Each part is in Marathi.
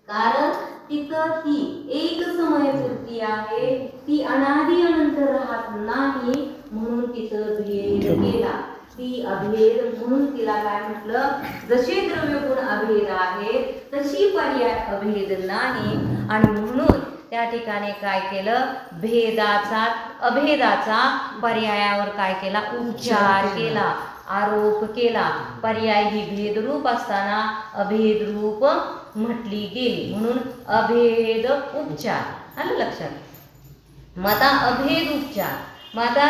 कारण तिथं ती एक समयपूर्ती आहे, ती अनादि अनंत राहत नाही, म्हणून तिथं भेद केला. ती अभेद म्हणून तिला काय म्हटलं, जसे द्रव्य गुण अभेद आहे तशी पर्याय अभेद नाही. आणि म्हणून त्या ठिकाणी काय केलं, भेदाचा अभेदाचा पर्यायावर काय केला, उच्चार केला, आरोप केला. पर्याय ही भेदरूप असताना अभेद रूप म्हटली गेली, म्हणून अभेद उपचार. आलं लक्षात. मग आता अभेद उपचार, मग आता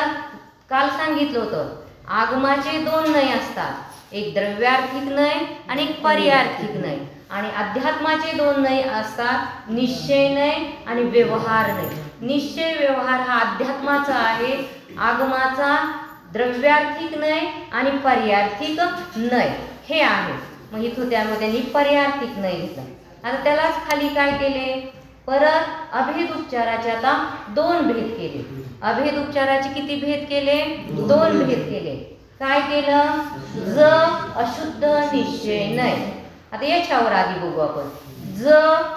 काल सांगितलं होतं आगमाचे दोन नय असतात, एक द्रव्यार्थिक नय आणि एक पर्यार्थिक नय. आणि अध्यात्माचे दोन नय असतात, निश्चय नय आणि व्यवहार नय. निश्चय व्यवहार हा अध्यात्माचा आहे, आगमाचा द्रव्यार्थिक नय आणि पर्यार्थिक नय हे आहे. मग इथं त्यामध्ये त्यांनी पर्यार्थिक नय घेतला. आता त्यालाच खाली काय केले, परत अभेद उपचाराचे आता दोन भेद केले. अभेद उपचाराचे किती भेद केले, दोन भेद केले. काय केलं, ज अशुद्ध निश्चय नय. आता याच्यावर आधी बघू आपण. ज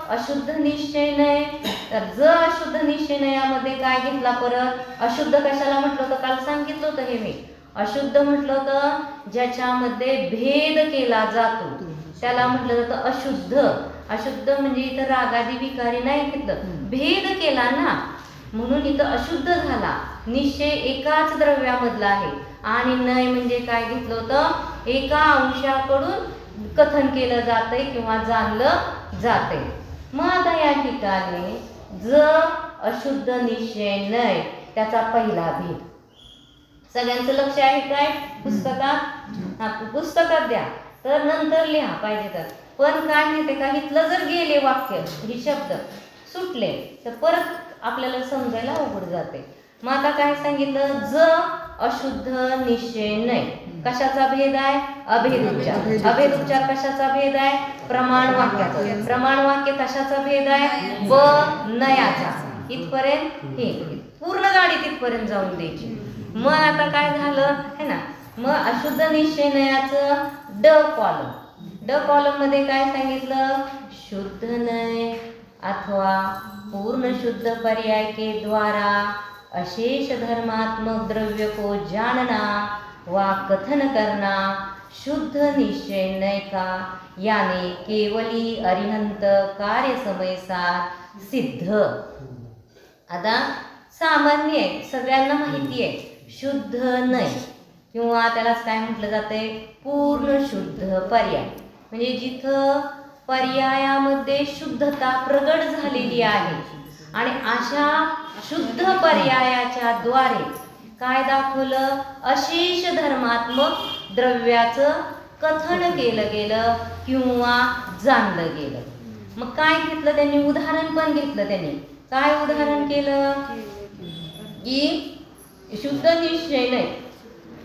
अशुद्ध निश्चय नय, तर ज अशुद्ध निश्चय नयामध्ये काय घेतला, परत अशुद्ध कशाला म्हटलं होतं, काल सांगितलं होतं हे मी. अशुद्ध म्हटलं होतं ज्याच्यामध्ये भेद केला जातो त्याला म्हटलं जातं अशुद्ध. अशुद्ध म्हणजे इथं रागादी विकारी नाही घेतलं, भेद केला ना, म्हणून इथं अशुद्ध झाला. निश्चय एकाच द्रव्यामधला आहे आणि नय म्हणजे काय घेतलं होतं, एका अंशाकडून कथन केलं जातंय किंवा जाणलं जातंय. मग आता या ठिकाणी ज अशुद्ध निश्चय नय त्याचा पहिला भेद. सगळ्यांचं लक्ष आहे काय पुस्तकात, पुस्तकात द्या तर नंतर लिहा पाहिजे तर. पण काय माहिती का, इथलं जर गेले वाक्य, हे शब्द सुटले तर परत आपल्याला समजायला अवघड जाते. मग आता काय सांगितलं, ज अशुद्ध निश्चय नय कशाचा भेद आहे, अभेद उपचार. अभेद उपचार कशाचा भेद आहे, प्रमाण वाक्याचा. प्रमाण वाक्य कशाचा भेद आहे, ब नयाचा. इथपर्यंत हे पूर्ण गाडी तिथपर्यंत जाऊन द्यायची. मग आता काय झालं है ना, मग अशुद्ध निश्चय नयाचं ड कॉलम. ड कॉलम मध्ये काय सांगितलं, शुद्ध नय अथवा पूर्ण शुद्ध पर्याय के द्वारा अशेष धर्मात्मक द्रव्य को जानना वा कथन करना शुद्ध निश्चय नय का, यानी केवली अरिहंत कार्य समय साथ सिद्ध. आता सामान्य आहे, सगळ्यांना माहिती आहे शुद्ध नय किंवा त्यालाच काय म्हटलं जाते, पूर्ण शुद्ध पर्याय. म्हणजे जिथं पर्यायामध्ये शुद्धता प्रगट झालेली आहे आणि अशा शुद्ध पर्यायाच्या द्वारे काय दाखवलं, अशेष धर्मात्मक द्रव्याचं कथन केलं गेलं किंवा जाणलं गेलं. मग काय घेतलं त्यांनी, उदाहरण पण घेतलं. त्यांनी काय उदाहरण केलं की शुद्ध निश्चय नय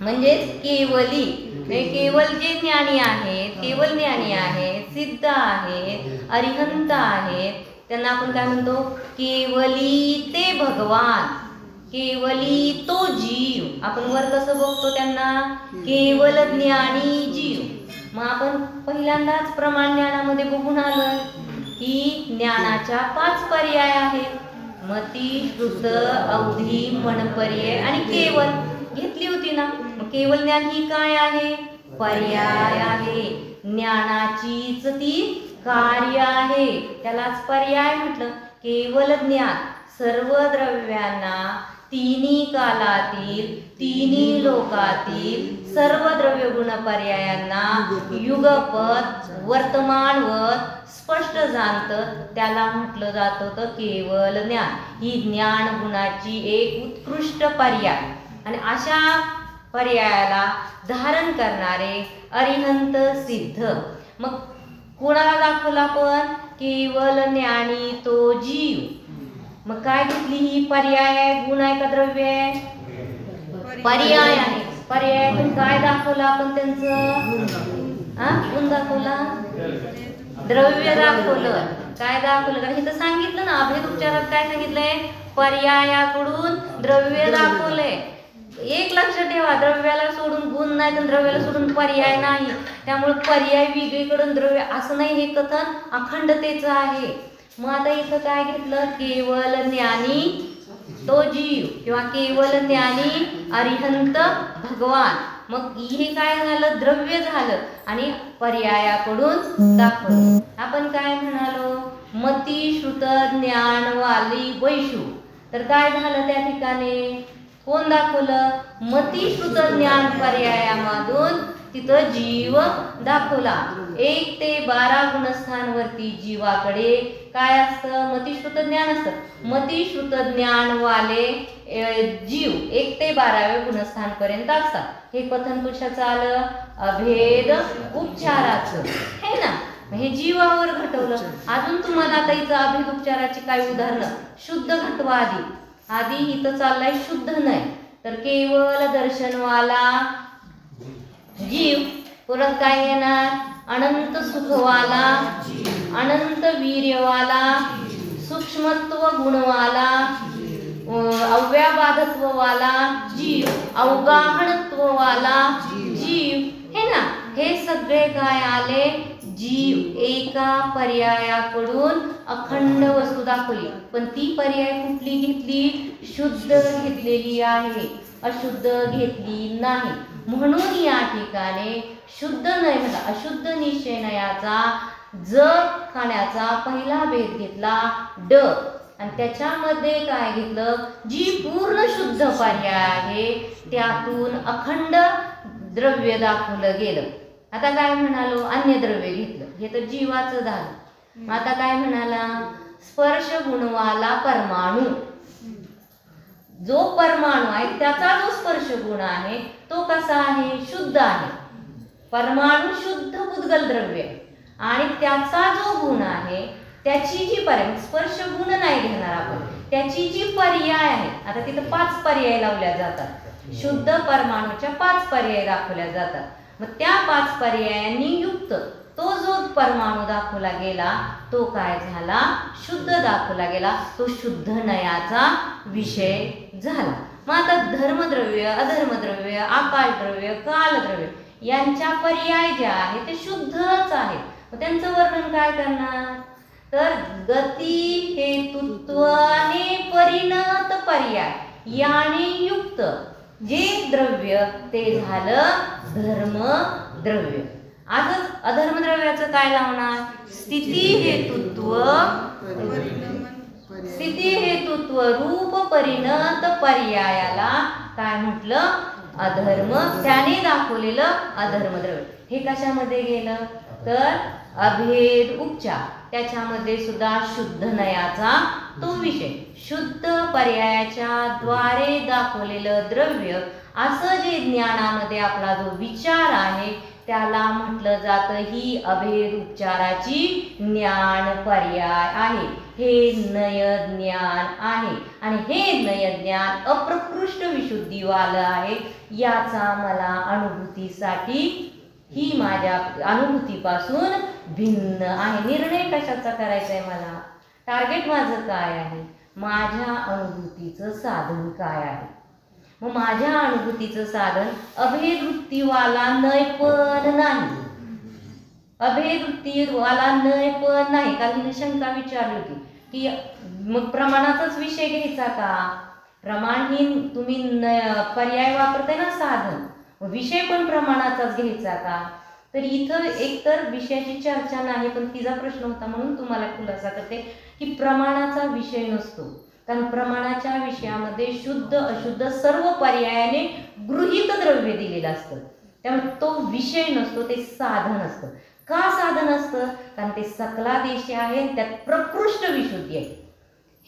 म्हणजेच केवली, केवल जे ज्ञानी आहेत, केवल ज्ञानी आहेत, सिद्ध आहेत, अरिहंत आहेत, त्यांना आपण काय म्हणतो, केवली ते भगवान, केवली तो जीव. आपण वर कसं बघतो त्यांना, केवल ज्ञानी जीव. मग आपण पहिल्यांदाच प्रमाण ज्ञानामध्ये बघून आलोय की ज्ञानाच्या 5 पर्याय आहेत. मती, श्रुत, अवधी, मनपर्याय आणि केवल घेतली होती ना. मग केवल ज्ञान ही काय आहे, पर्याय आहे. ज्ञानाचीच ती कार्य आहे, त्यालाच पर्याय म्हटलं. केवल ज्ञान सर्व द्रव्यांना तिन्ही कालातील, तिन्ही लोकातील सर्व द्रव्य गुण पर्यायांना युगपत, वर्तमानवत स्पष्ट जाणतं, त्याला म्हटलं जात होतं केवल ज्ञान. ही ज्ञान गुणाची एक उत्कृष्ट पर्याय. आणि अशा पर्यायाला धारण करणारे अरिहंत सिद्ध. मग कोणाला दाखवला आपण, केवल ज्ञानी तो जीव. मग काय घेतली ही, पर्याय आहे, गुण आहे का द्रव्य आहे, पर्याय आहे. पर्यायातून काय दाखवलं आपण त्यांचं, गुण दाखवला, द्रव्य दाखवलं. काय दाखवलं, कारण इथं सांगितलं ना अभेद उपचारात काय सांगितलंय, पर्यायाकडून द्रव्य दाखवलंय. एक लक्षात ठेवा, द्रव्याला सोडून गुण नाही तर द्रव्याला सोडून पर्याय नाही. त्यामुळे पर्याय वेगळीकडून द्रव्य असं नाही, हे कथन अखंडतेचं आहे. मग आता इथं काय घेतलं, केवळ ज्ञानी तो जीव किंवा केवळ ज्ञानी अरिहंत भगवान. मग हे काय झालं, द्रव्य झालं आणि पर्यायाकडून दाखवलं. आपण काय म्हणालो, मती श्रुत ज्ञान वाली वैशू. तर काय झालं त्या ठिकाणी, कोण दाखवलं, मती श्रुत ज्ञान पर्यायामधून तिथं जीव दाखवला. 1 ते 12 गुणस्थानवरती जीवाकडे काय असतं, मतिश्रुत ज्ञान असतं. मतिश्रुत ज्ञान वाले जीव 1 ते 12व्या गुणस्थान पर्यंत असतात. हे कथन कशाचं आलं, अभेद उपचाराचं, हे ना. हे जीवावर घटवलं. अजून तुम्हाला आता इथं अभेद उपचाराची काय उदाहरणं, शुद्ध घटवा आधी इथं चाललाय शुद्ध नाही, तर केवळ दर्शनवाला जीव. परत काय येणार, अनंत सुखवाला, अनंत वीर्यवाला, सूक्ष्मत्व गुणवाला, अव्याबाधत्ववाला जीव, अवगाहनत्ववाला जीव, हे ना. हे सगळे काय आले, जीव एका पर्यायाकडून अखंड वस्तू दाखवली. पण ती पर्याय कुठली घेतली, शुद्ध घेतलेली आहे, अशुद्ध घेतली नाही. म्हणून या ठिकाणी शुद्ध नाही म्हणता, अशुद्ध निश्चयनयाचा ज खाण्याचा पहिला भेद घेतला ड, आणि त्याच्यामध्ये काय घेतलं, जी पूर्ण शुद्ध पर्याय आहे त्यातून अखंड द्रव्य दाखवलं गेलं. आता काय म्हणालो, अन्य द्रव्य घेतलं, हे तर जीवाचं झालं. आता काय म्हणाला, स्पर्श गुणवाला परमाणू. जो परमाणू आहे त्याचा जो स्पर्श गुण आहे तो कसा आहे, शुद्ध आहे. परमाणू शुद्ध पुद्गल द्रव्य आणि त्याचा जो गुण आहे, त्याची जी पर्याय, स्पर्श गुण नाही घेणार आपण, त्याची जी पर्याय आहे. आता तिथं 5 पर्याय लावल्या जातात, शुद्ध परमाणूच्या 5 पर्याय दाखवल्या जातात. मग त्या 5 पर्यायांनी युक्त तो जो परमाणू दाखवला गेला तो काय झाला, शुद्ध दाखवला गेला, तो शुद्ध नयाचा विषय झाला. मग आता धर्मद्रव्य, अधर्मद्रव्य, आकाशद्रव्य, कालद्रव्य यांच्या पर्याय जे आहे ते शुद्धच आहेत. मग त्यांचं वर्णन काय करणार, तर गती हेतुत्व आणि परिणत पर्याय याने युक्त जे द्रव्य ते झालं धर्म द्रव्य. आजच अधर्मद्रव्याचं काय लावणार, स्थिती हेतुत्व रूप परिणत पर्यायाला काय म्हटलं, अधर्म, त्याने दाखवलेलं अधर्मद्रव्य. हे कशामध्ये गेलं, तर अभेद उपचार, त्याच्यामध्ये सुद्धा शुद्ध नयाचा तो विषय, शुद्ध पर्यायाच्या द्वारे दाखवलेलं द्रव्य, असं जे ज्ञानामध्ये आपला जो विचार आहे त्याला म्हटलं जातं ही अभेद उपचाराची ज्ञान पर्याय आहे. हे नय ज्ञान आहे आणि हे नय ज्ञान अप्रकृष्ट विशुद्धीवालं आहे. याचा मला अनुभूतीसाठी, ही माझ्या अनुभूतीपासून भिन्न आहे. निर्णय कशाचा करायचा आहे, मला टार्गेट माझं काय आहे, माझ्या अनुभूतीचं साधन काय आहे. मग माझ्या अनुभूतीचं साधन अभेद वृत्तीवाला नय पण नाही, अभेद वृत्तीवाला नय पण नाही. कारण शंका विचारली होती की मग प्रमाणाचाच विषय घ्यायचा का, प्रमाणहीन तुम्ही पर्याय वापरताय ना साधन, विषय पण प्रमाणाचाच घ्यायचा का. तर इथं एकतर विषयाची चर्चा नाही, पण तिचा प्रश्न होता म्हणून तुम्हाला खुलासा करते की प्रमाणाचा विषय नसतो. कारण प्रमाणाच्या विषयामध्ये शुद्ध अशुद्ध सर्व पर्यायाने गृहीत द्रव्य दिलेलं असतं, त्यामुळे तो विषय नसतो, ते साधन असतं. का साधन असतं, कारण ते सकलादेश आहे, त्यात प्रकृष्ट विशुद्धी आहे,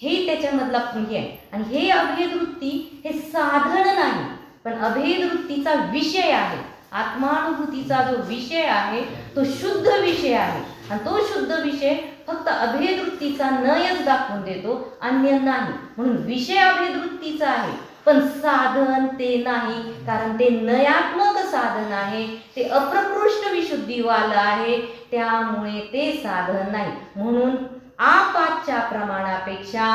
हे त्याच्यामधला हे आहे. आणि हे अभेद वृत्ती हे साधन नाही, पण अभेद वृत्तीचा विषय आहे. आत्मानुभूतीचा जो विषय आहे तो शुद्ध विषय आहे आणि तो शुद्ध विषय फक्त अभेद वृत्तीचा नयच दाखवून देतो, अन्य नाही. म्हणून विषय अभेद वृत्तीचा आहे पण साधन ते नाही, कारण ते नयात्मक साधन आहे, ते अप्रकृष्ट विशुद्धीवालं आहे, त्यामुळे ते साधन नाही. म्हणून आपाच्या प्रमाणापेक्षा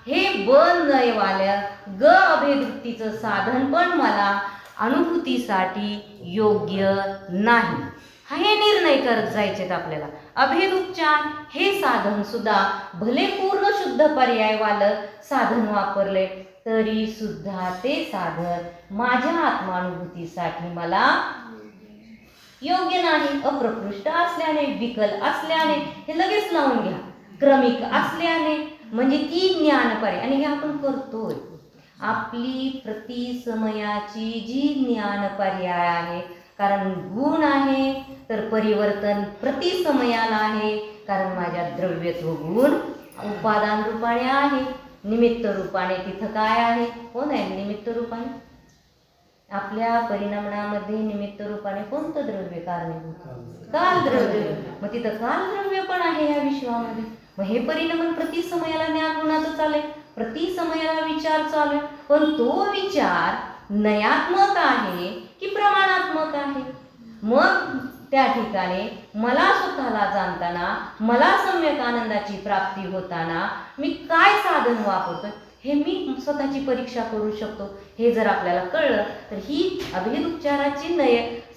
हे बन नयवाल्या ग अभेदवृत्तीचं साधन पण मला अनुभूतीसाठी योग्य नाही. हे निर्णय करत जायचेत आपल्याला. अभेद उपचार हे साधन सुद्धा भले पूर्ण शुद्ध पर्यायवालं साधन वापरले तरी सुद्धा ते साधन माझ्या आत्मानुभूतीसाठी मला योग्य नाही. अप्रकृष्ट असल्याने, विकल असल्याने, हे लगेच लावून घ्या, क्रमिक असल्याने, म्हणजे ती ज्ञानपर्याय. आणि हे आपण करतोय. आपली प्रतिसमयाची जी ज्ञानपर्याय आहे, कारण गुण आहे तर परिवर्तन प्रतिसमयाला आहे, कारण माझ्या द्रव्यत्व गुण उपादान रूपाने आहे, निमित्त रूपाने तिथं काय आहे, कोण आहे निमित्त रूपाने? आपल्या परिणामामध्ये निमित्त रूपाने कोणतं द्रव्य कारणीभूत? कालद्रव्य. मग तिथं कालद्रव्य पण आहे या विश्वामध्ये. मग हे परिणाम प्रतिसमयाला ज्ञान गुणाचं चालेल, प्रतिसमयाला विचार चालू आहे, पण तो विचार नयात्मक आहे की प्रमाणात्मक आहे? मग त्या ठिकाणी मला स्वतःला जाणताना, मला सम्यक आनंदाची प्राप्ती होताना मी काय साधन वापरतोय हे मी स्वतःची परीक्षा करू शकतो. हे जर आपल्याला कळलं तर ही अभेद उपचाराची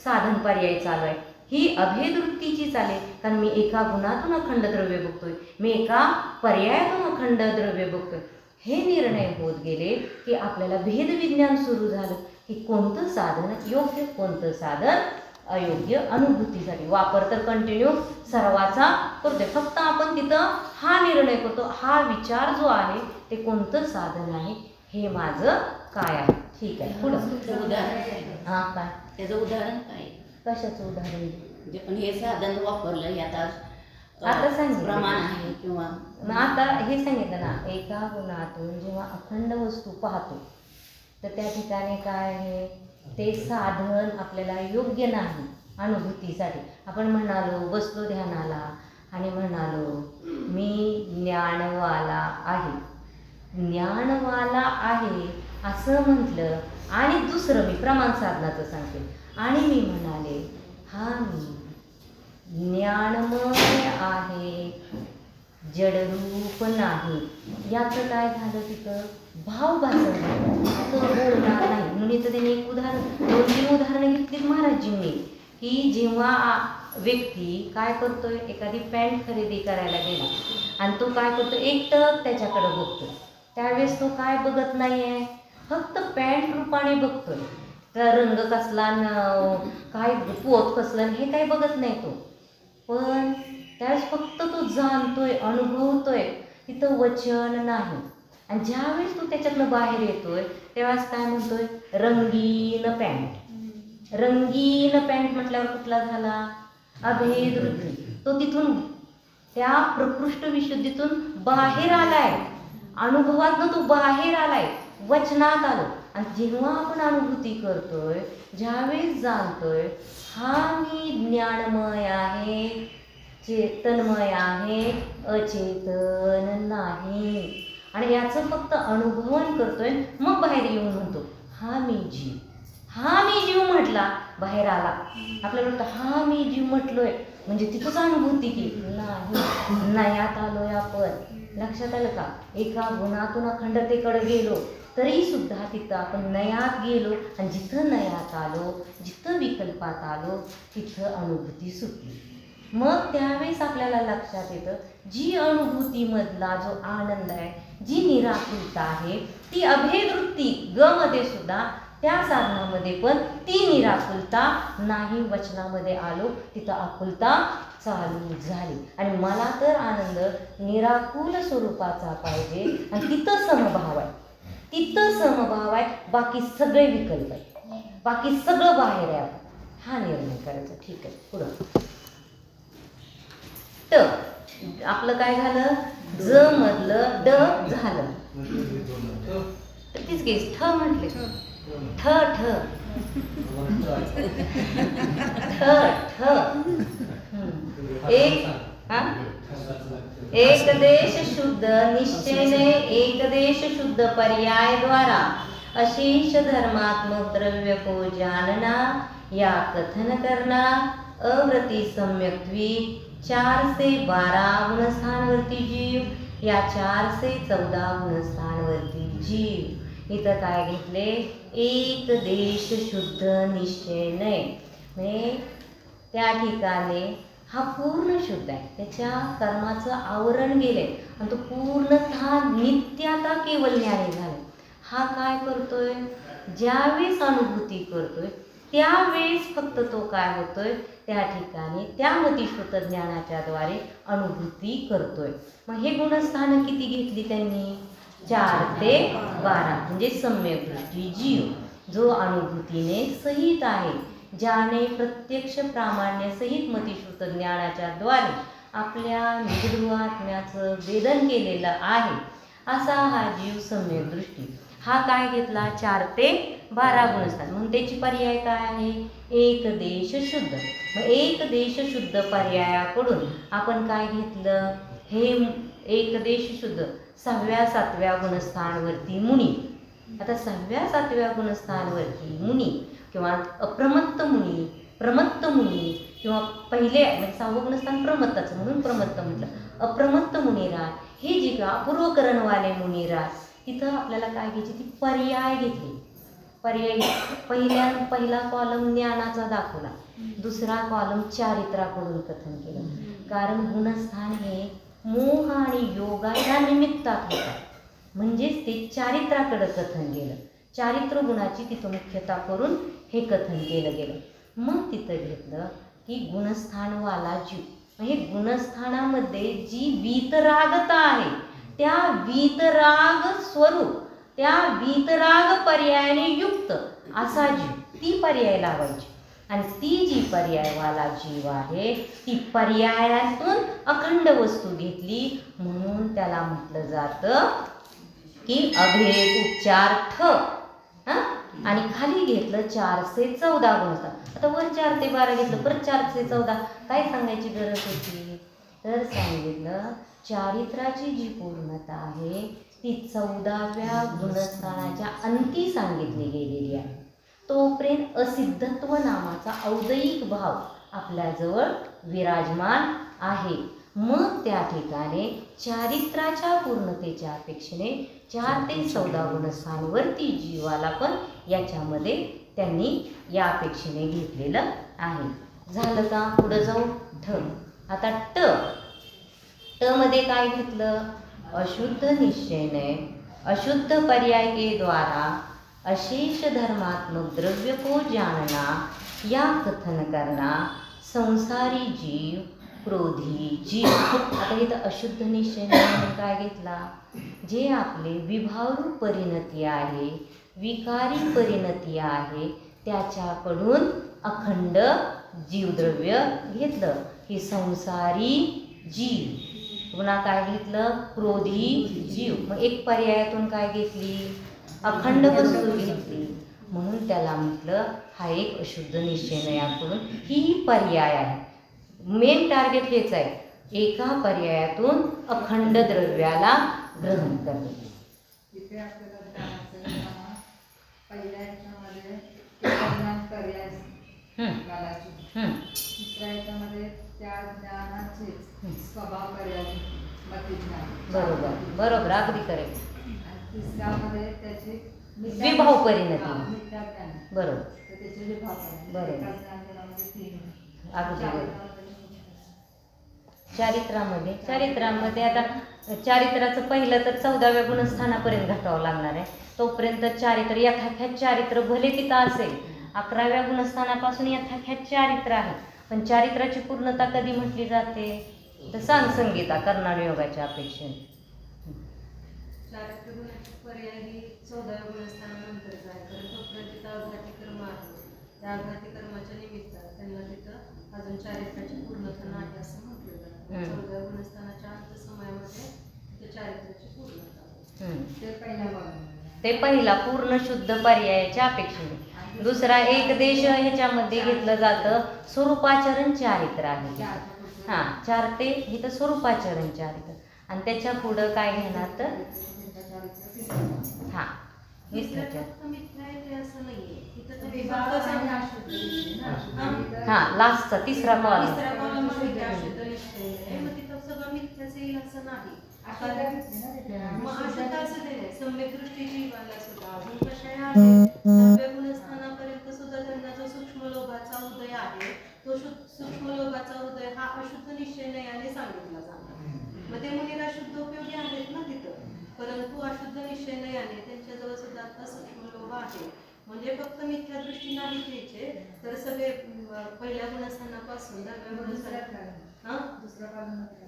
साधन पर्याय चालू आहे. ही अभेदवृत्तीची चालेल, कारण मी एका गुणातून अखंड द्रव्य बघतोय, मी एका पर्यायातून अखंड द्रव्य बघतोय. हे निर्णय होत गेले की आपल्याला भेद विज्ञान सुरू झालं की कोणतं साधन योग्य, कोणतं साधन अयोग्य. अनुभूतीसाठी वापर तर कंटिन्यू सर्वाचा करतोय, फक्त आपण तिथं हा निर्णय करतो, हा विचार जो आहे ते कोणतं साधन आहे, हे माझं काय आहे. ठीक आहे, पुढं उदाहरण. हां काय त्याचं उदाहरण काय? कशाचं उदाहरण? म्हणजे पण हे साधन वापरलं यात आता सांगितलं प्रमाण आहे किंवा मग आता हे सांगितलं ना, एका गुणातून जेव्हा अखंड वस्तू पाहतो तर त्या ठिकाणी काय आहे, ते साधन आपल्याला योग्य नाही अनुभूतीसाठी. आपण म्हणालो, बसलो ध्यानाला आणि म्हणालो मी ज्ञानवाला आहे, ज्ञानवाला आहे असं म्हटलं, आणि दुसरं मी प्रमाण साधनाचं सांगते, आणि मी म्हणाले हा मी ज्ञानमय आहे, जडरूप नाही. याचं काय झालं, तिथं भाव भासवला, तो बोलणार नाही. म्हणून इथं त्याने एक उदाहरण, 2-3 उदाहरणं घेतली महाराजजींनी, की जेव्हा व्यक्ती काय करतोय, एखादी पॅन्ट खरेदी करायला गेला आणि तो काय करतो, एकटक त्याच्याकडे बघतोय, त्यावेळेस तो काय बघत नाही आहे, फक्त पॅन्ट रूपाने बघतोय. त्याला रंग कसला, काय पोत कसलं, हे काही बघत नाही तो. पण त्यावेळेस फक्त तो जाणतोय, अनुभवतोय, तिथं वचन नाही. आणि ज्यावेळेस तो त्याच्यातनं बाहेर येतोय त्यावेळेस काय म्हणतोय, रंगीन पॅन्ट. रंगीन पॅन्ट म्हटल्यावर कुठला झाला, अभेद वृत्ती. तो तिथून त्या प्रकृष्ट विशुद्धीतून बाहेर आलाय, अनुभवातनं तो बाहेर आलाय, वचनात आलो. आणि जेव्हा आपण अनुभूती करतोय, ज्यावेळेस जाणतोय हा मी ज्ञानमय आहे, चेतनमय आहे, अचेतन नाही, आणि याचं फक्त अनुभवन करतोय, मग बाहेर येऊन म्हणतो हा मी जीव. हा मी जीव म्हटला, बाहेर आला. आपल्याला वाटतं हा मी जीव म्हटलोय म्हणजे तिथंच अनुभूती की नाही, नयात आलोय आपण. लक्षात आलं का? एका गुणातून अखंडतेकडे गेलो तरी सुद्धा तिथं आपण नयात गेलो, आणि जिथं नयात आलो, जिथं विकल्पात आलो, तिथं अनुभूती सुटली. मग त्यावेळेस आपल्याला लक्षात येतं, जी अनुभूतीमधला जो आनंद आहे, जी निराकुलता आहे, ती अभेदवृत्ती ग मध्ये सुद्धा, त्या साधनामध्ये पण ती निराकुलता नाही. वचनामध्ये आलो तिथं आकुलता चालू झाली, आणि मला तर आनंद निराकुल स्वरूपाचा पाहिजे, आणि तिथं समभाव आहे, तिथं समभाव आहे, बाकी सगळे विकल्प आहे, बाकी सगळं बाहेर आहे. हा निर्णय करायचा. ठीक आहे, पुढं ट आपलं काय झालं, ज मधलं ड झालं, तीच केस ठ म्हटले, ठ ठ ठ ठ एक एकदेश शुद्ध निश्चयने, एकदेश शुद्ध पर्याय द्वारा अशेष धर्मात्मक द्रव्य को जानना या कथन करना, अव्रती सम्यक्त्वी 4 से 12 गुणस्थानवर्ती जीव या 4 से 14 गुणस्थानवर्ती जीव इथं काय घेतले, एक देश शुद्ध निश्चय नये, म्हणजे त्या ठिकाणी हा पूर्ण शुद्ध आहे, त्याच्या कर्माचं आवरण गेले आणि तो पूर्णतः नित्य आता केवळ ज्ञानी झाला. हा काय करतोय, ज्यावेळेस अनुभूती करतोय त्यावेळेस फक्त तो काय होतोय, त्या ठिकाणी त्या मतिश्रुत ज्ञानाच्या द्वारे अनुभूती करतोय. मग हे गुणस्थान किती घेतली त्यांनी, 4 ते 12, म्हणजे सम्यक दृष्टी जीव जो अनुभूतीने सहित आहे, ज्याने प्रत्यक्ष प्रामाण्य सहित मतिश्रुत ज्ञानाच्या द्वारे आपल्या निजध्रुवात्म्याचं वेदन केलेलं आहे, असा हा जीव सम्यक दृष्टी. हा काय घेतला, 4 ते 12 गुणस्थान. म्हणून त्याची पर्याय काय आहे, एक देश शुद्ध. मग एक देश शुद्ध पर्यायाकडून आपण काय घेतलं, हे एक देश शुद्ध 6व्या 7व्या गुणस्थानवरती मुनी. आता 6व्या 7व्या गुणस्थानवरती मुनी किंवा अप्रमत्त मुनी, प्रमत्त मुनी किंवा पहिले म्हणजे 6वं गुणस्थान प्रमत्ताचं म्हणून प्रमत्त म्हटलं, अप्रमत्त मुनिराज, हे जे का अपूर्वकरणवाले मुनिराज, तिथं आपल्याला काय घ्यायची, ती पर्याय घेतली. पर्याय पहिला कॉलम ज्ञानाचा दाखवला, दुसरा कॉलम चारित्राकडून कथन केलं. कारण गुणस्थान हे मोह आणि योगाच्या निमित्तात होतात, म्हणजेच ते चारित्राकडं कथन गेलं. चारित्र गुणाची तिथं मुख्यता करून हे कथन केलं गेलं. मग तिथं घेतलं की गुणस्थानवाला जीव, हे गुणस्थानामध्ये जी वीतरागता आहे, त्या वीतराग स्वरूप, त्या वीतराग पर्यायाने युक्त असा जीव, ती पर्याय लावायची. आणि ती जी पर्यायवाला जीव आहे, ती पर्यायातून अखंड वस्तू घेतली, म्हणून त्याला म्हटलं जातं की अभेद उपचार ठ. आणि खाली घेतलं 4 ते 14 गुणस्थान. आता वर 4 ते 12 घेतलं, परत 4 ते 14 काय सांगायची गरज होती, तर सांगितलं चारित्राची जी पूर्णता आहे ती 14व्या गुणस्थानाच्या अंती सांगितली गेलेली आहे. तोपर्यंत असिद्धत्व नामाचा औदयिक भाव आपल्याजवळ विराजमान आहे. मग त्या ठिकाणी चारित्राच्या पूर्णतेच्या अपेक्षेने 4 ते 14 गुणस्थानवरती जीवाला पण याच्यामध्ये त्यांनी या अपेक्षेने घेतलेलं आहे. झालं का, पुढं जाऊ ठ. आता ट मध्ये काय घेतलं, अशुद्ध निश्चयने अशुद्ध पर्याय के द्वारा अशेष धर्मात्मक द्रव्य को जानना या कथन करना संसारी जीव क्रोधी जीव. आता इथं अशुद्ध निश्चय म्हणून काय घेतला, जे आपले विभावरूप परिणती आहे, विकारी परिणती आहे, त्याच्याकडून अखंड जीवद्रव्य घेतलं. हे संसारी जीव. पुन्हा काय घेतलं, क्रोधी जीव. मग एक पर्यायातून काय घेतली, अखंड वस्तू घेतली, म्हणून त्याला म्हटलं हा एक अशुद्ध निश्चय याकडून ही पर्याय आहे. मेन टार्गेट हेच आहे, एका पर्यायातून अखंड द्रव्याला ग्रहण करणे. तिथे आपल्याला ज्ञानाचं पहिल्या ह्याच्यामध्ये परिणाम पर्याय घालायचे, दुसऱ्या ह्याच्यामध्ये त्या ज्ञानाचे स्वभाव पर्याय मतिज्ञान. बरोबर अगदी करेक्ट. आणि तिसऱ्यामध्ये त्याची विभाव परिणती. बरोबर. तर त्याचे विभाव परिणती. बरोबर. ज्ञानामध्ये 3 अगदी बरोबर. चारित्रामध्ये आता चारित्राचं पहिलं तर 14व्या गुणस्थानापर्यंत घटावं लागणार आहे. तोपर्यंत चारित्र यथाख्यात चारित्र भले तिथं असेल, 11व्या गुणस्थानापासून यथाख्यात चारित्र आहे, पण चारित्राची पूर्णता कधी म्हटली जाते, तर सांग संगीता, कर्णानुयोगाच्या अपेक्षेने. चारित्र गुणाची पर्याय ही 14व्या गुणस्थानानंतरच आहे, कारण तोपर्यंत तिथं अघाती कर्म आहे. त्या अघाती कर्माच्या निमित्तानं त्यांना तिथं अजून चारित्राची पूर्णता नाही असं म्हटलं जातं. 14व्या गुणस्थानाच्या अंत समयामध्ये तिथं चारित्राची पूर्णता ते पहिला पूर्ण शुद्ध पर्यायाच्या अपेक्षेने. दुसरा एक देश ह्याच्यामध्ये घेतलं जातं स्वरूपाचरण चारित्र आहे. 4 ते इथं स्वरूपाचरण चारित्र, आणि त्याच्या पुढं काय घेणार तर लास्टचा तिसरा कॉलम. मग तिथं सगळं मिथ्याच येईल असं नाही. अशुद्ध घेतली ना तिथे. मग शुद्ध अशुद्ध असं ते नाही, सम्यक दृष्टी जीवाला सुद्धा अजून कशाने आहे सव्य गुणस्थानापर्यंत सुद्धा त्यांना जो सूक्ष्म लोभाचा उदय आहे तो सूक्ष्म लोभाचा उदय हा अशुद्ध निश्चयाने सांगितला जातो. मग ते मुली अशुद्ध उपयोगी आहेत ना तिथं, परंतु अशुद्ध निश्चयाने त्यांच्याजवळ सुद्धा आता सूक्ष्म लोभ आहे. म्हणजे फक्त मिथ्या दृष्टी नाही घ्यायचे तर सगळे पहिल्या गुणस्थानापासून दुसऱ्या दुसऱ्या काळामध्ये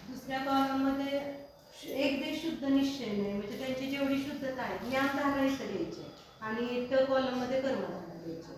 दुसऱ्या कॉलममध्ये एक देश शुद्ध निश्चय नाही, म्हणजे त्यांची जेवढी शुद्धता आहे ज्ञानधारणा इथं द्यायची आणि त्या कॉलममध्ये कर्मधारणा द्यायची.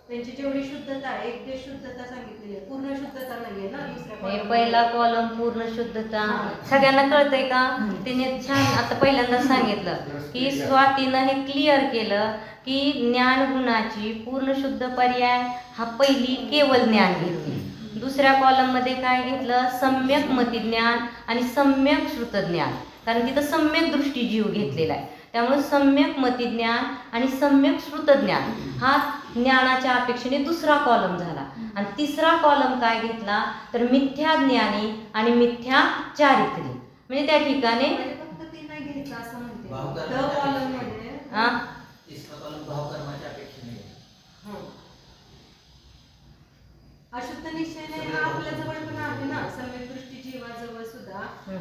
त्यांची जेवढी शुद्धता आहे एक देश शुद्धता सांगितलेली आहे, पूर्ण शुद्धता नाहीये ना दुसऱ्या column पहिला कॉलम पूर्ण शुद्धता सगळ्यांना कळतंय का? तिने छान आता पहिल्यांदा सांगितलं की स्वातीनं हे क्लिअर केलं की ज्ञान गुणाची पूर्ण शुद्ध पर्याय हा पहिली केवळ ज्ञान घेतली. दुसऱ्या कॉलममध्ये काय घेतलं? सम्यक मतिज्ञान आणि सम्यक श्रुतज्ञान, कारण तिथं सम्यक दृष्टी जीव घेतलेला आहे. त्यामुळे सम्यक मतिज्ञान आणि सम्यक श्रुतज्ञान हा ज्ञानाच्या अपेक्षेने दुसरा कॉलम झाला. आणि तिसरा कॉलम काय घेतला तर मिथ्या ज्ञानी आणि मिथ्या चारित्री. म्हणजे त्या ठिकाणी म्हणजे फक्त ते नाही घ्यायचं असं म्हणते त्या कॉलममध्ये अशुद्ध निश्चय हा आपल्या जवळ पण आहे ना, सम्यक दृष्टी जीवाजवळ सुद्धा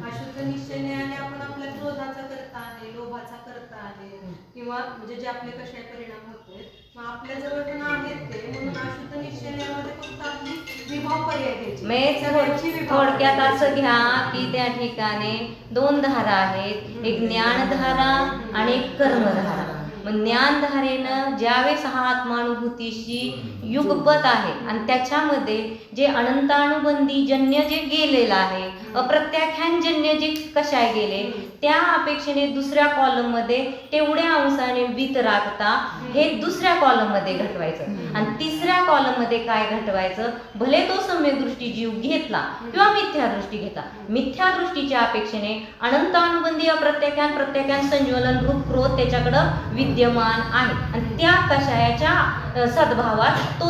अशुद्ध निश्चयाने आपण आपल्या क्रोधाचा करता आहे, लोभाचा करता आहे, किंवा म्हणजे जे आपले कशाचे परिणाम होते मग आपल्या जवळ पण आहेत ते. म्हणून अशुद्ध निश्चयामध्ये फक्त आपली विभाव पर्याय घ्यायची. थोडक्यात असं घ्या की त्या ठिकाणी दोन धारा आहेत, एक ज्ञानधारा आणि एक कर्मधारा. मग ज्ञानधारेनं ज्यावेळेस हा आत्मानुभूतीशी युगपत आहे आणि त्याच्यामध्ये जे अनंतानुबंधी जन्य जे गेलेलं आहे, अप्रत्याख्यानजन्य जे कशाय गेले, त्या अपेक्षेने दुसऱ्या कॉलममध्ये तेवढ्या अंशाने वित राखता हे दुसऱ्या कॉलममध्ये घटवायचं. आणि तिसऱ्या कॉलममध्ये काय घटवायचं? भले तो सम्यक दृष्टी जीव घेतला किंवा मिथ्या दृष्टी घेतला, मिथ्या दृष्टीच्या अपेक्षेने अनंतानुबंधी अप्रत्याख्यान प्रत्याख्यान संज्वलन रूप क्रोध त्याच्याकडं विद्यमान आहे आणि त्या कषायाच्या सद्भावात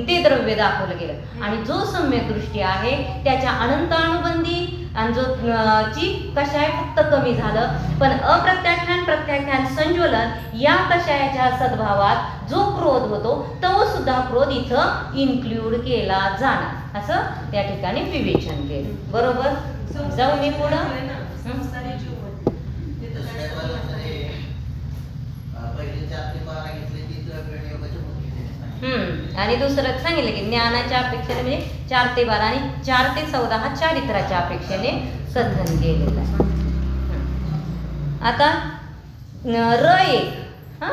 ते द्रव्य दाखवलं गेलं. आणि जो सम्यक दृष्टी आहे त्याच्या अनंतानुबंधी आणि जो ची कषाय फक्त कमी झालं, पण अप्रत्याख्यान प्रत्याख्यान संज्वलन या कषायाच्या सद्भावात जो क्रोध होतो तो सुद्धा क्रोध इथं इन्क्लूड केला जाणार, असं त्या ठिकाणी विवेचन केलं. बरोबर? जाऊ मी पुढं. आणि दुसरं सांगितलं की ज्ञानाच्या अपेक्षेने म्हणजे 4 ते 12 आणि 4 ते 14 हा चारित्राच्या अपेक्षेने सधन केलेला आहे. आता र1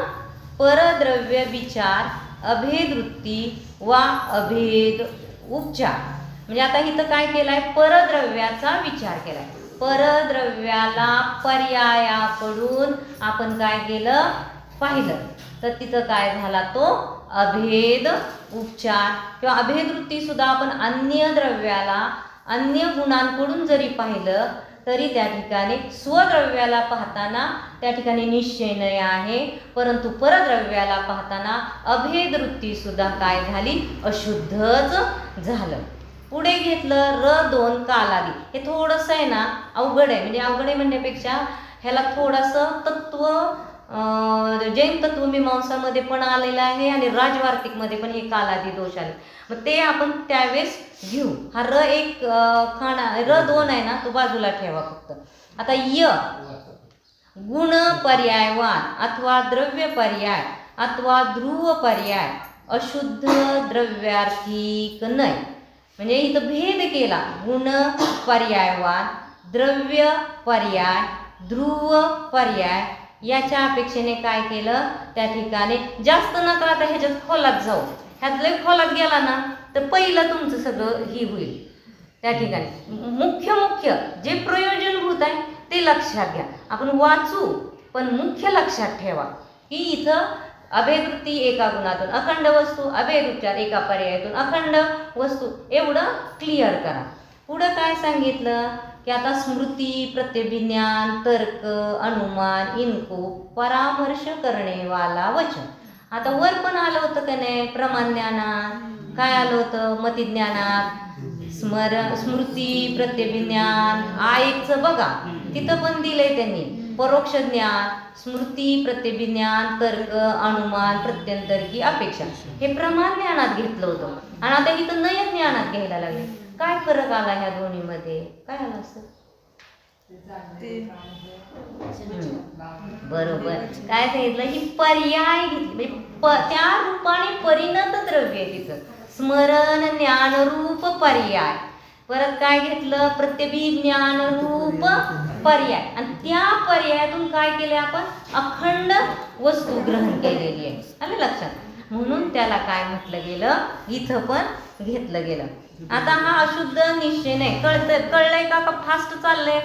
परद्रव्य विचार अभेद वृत्ती वा अभेद उपचार. म्हणजे आता इथं काय केलाय? परद्रव्याचा विचार केलाय. परद्रव्याला पर्यायाकडून आपण काय केलं? पाहिलं तर तिथं काय झाला? तो अभेद उपचार किंवा अभेद वृत्ती सुद्धा आपण अन्य द्रव्याला अन्य गुणांकडून जरी पाहिलं तरी त्या ठिकाणी स्वद्रव्याला पाहताना त्या ठिकाणी निश्चय आहे, परंतु परद्रव्याला पाहताना अभेद वृत्ती सुद्धा काय झाली? अशुद्धच झालं. पुढे घेतलं र2 कालादी. हे थोडंसं आहे ना अवघड आहे, म्हणजे अवघड आहे म्हणण्यापेक्षा ह्याला थोडंसं तत्व जैन तत्वमीमांसामध्ये पण आलेलं आहे आणि राजवार्तिकमध्ये पण हे कालादी दोष आले. मग ते आपण त्यावेळेस घेऊ. हा र1 खाना र2 आहे ना तो बाजूला ठेवा फक्त. आता य गुण पर्यायवान अथवा द्रव्य पर्याय अथवा ध्रुव पर्याय अशुद्ध द्रव्यार्थिक नाही. म्हणजे इथं भेद केला. गुण पर्यायवान, द्रव्य पर्याय, ध्रुव पर्याय याच्या अपेक्षेने काय केलं? त्या ठिकाणी जास्त नका आता ह्याच्यात खोलात जाऊ. ह्यात लय खोलात गेला ना तर पहिलं तुमचं सगळं ही होईल. त्या ठिकाणी मुख्य जे प्रयोजनभूत आहे ते लक्षात घ्या. आपण वाचू पण मुख्य लक्षात ठेवा की इथं अभेदवृत्ती एका गुणातून अखंड वस्तू, अभेद उपचार एका पर्यायातून अखंड वस्तू, एवढं क्लिअर करा. पुढं काय सांगितलं की आता स्मृती, प्रत्यभिज्ञान, तर्क, अनुमान, इनको, परामर्श करणेवाला वचन. आता वर पण आलं होतं का नाही? प्रमाणज्ञानात काय आलं होतं? मतिज्ञानात स्मृती प्रत्यभिज्ञान आयचं बघा तिथं पण दिलंय त्यांनी परोक्ष ज्ञान स्मृती प्रत्यभिज्ञान तर्क अनुमान प्रत्यंतर की अपेक्षा हे प्रमाण ज्ञानात घेतलं होतं आणि आता इथं नय ज्ञानात घ्यायला लागले. काय फरक आला ह्या दोन्हीमध्ये काय आला असं बरोबर काय सांगितलं ही पर्याय घेतली त्या रूपाने परिणत द्रव्य आहे तिथं स्मरण ज्ञानरूप पर्याय परत काय घेतलं प्रत्यभिज्ञान रूप पर्याय आणि त्या पर्यायातून काय केले आपण अखंड वस्तू ग्रहण केलेली आहे आलं लक्षात म्हणून त्याला काय म्हटलं गेलं इथं पण घेतलं गेलं. आता हा अशुद्ध निश्चय नाही कळलंय का फास्ट चाललंय